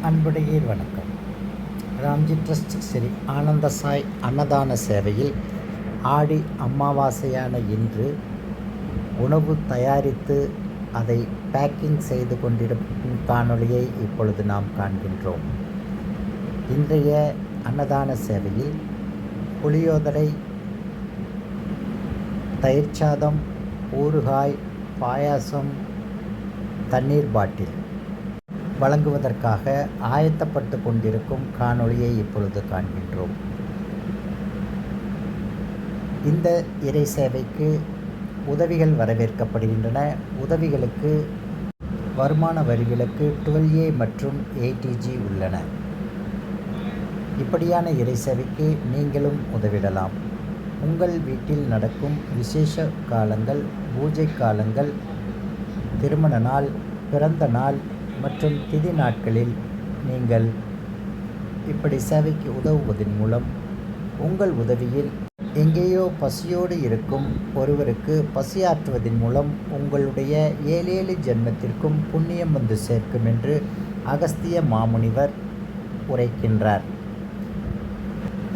அன்புடையீர் வணக்கம். ராம்ஜி ட்ரஸ்ட் ஸ்ரீ ஆனந்த சாய் அன்னதான சேவையில் ஆடி அமாவாசையான இன்று உணவு தயாரித்து அதை பேக்கிங் செய்து கொண்டிருக்கும் காணொளியை இப்பொழுது நாம் காண்கின்றோம். இன்றைய அன்னதான சேவையில் புளியோதரை, தயிர் சாதம், ஊறுகாய், பாயாசம், தண்ணீர் பாட்டில் வழங்குவதற்காக ஆயத்தப்பட்டு கொண்டிருக்கும் காணொளியை இப்பொழுது காண்கின்றோம். இந்த இறை சேவைக்கு உதவிகள் வரவேற்கப்படுகின்றன. உதவிகளுக்கு வருமான வரிகளுக்கு 12A மற்றும் ATG உள்ளன. இப்படியான இறை சேவைக்கு நீங்களும் உதவிடலாம். உங்கள் வீட்டில் நடக்கும் விசேஷ காலங்கள், பூஜை காலங்கள், திருமண நாள், பிறந்த நாள் மற்றும் திதி நாட்களில் நீங்கள் இப்படி சேவைக்கு உதவுவதன் மூலம் உங்கள் உதவியில் எங்கேயோ பசியோடு இருக்கும் ஒருவருக்கு பசியாற்றுவதன் மூலம் உங்களுடைய 7 ஜென்மத்திற்கும் புண்ணியம் வந்து சேர்க்கும் என்று அகஸ்திய மாமுனிவர் உரைக்கின்றார்.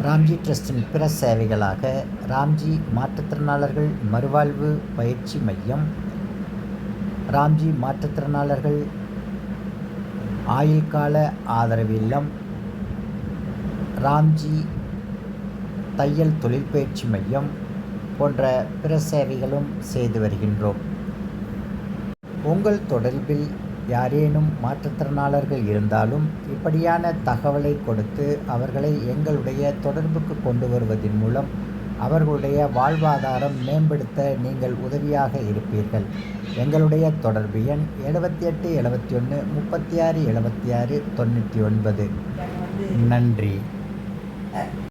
ராம்ஜி ட்ரஸ்டின் பிற சேவைகளாக ராம்ஜி மாற்றுத்திறனாளர்கள் மறுவாழ்வு பயிற்சி மையம், ராம்ஜி மாற்றுத்திறனாளர்கள் ஆயுள் கால ஆதரவு இல்லம், ராம்ஜி தையல் தொழில் பயிற்சி மையம் போன்ற பிற சேவைகளும் செய்து வருகின்றோம். உங்கள் தொடர்பில் யாரேனும் மாற்றுத்திறனாளர்கள் இருந்தாலும் இப்படியான தகவலை கொடுத்து அவர்களை எங்களுடைய தொடர்புக்கு கொண்டு வருவதன் மூலம் அவர்களுடைய வாழ்வாதாரம் மேம்படுத்த நீங்கள் உதவியாக இருப்பீர்கள். எங்களுடைய தொடர்பு எண் 78 71 36 76 99. நன்றி.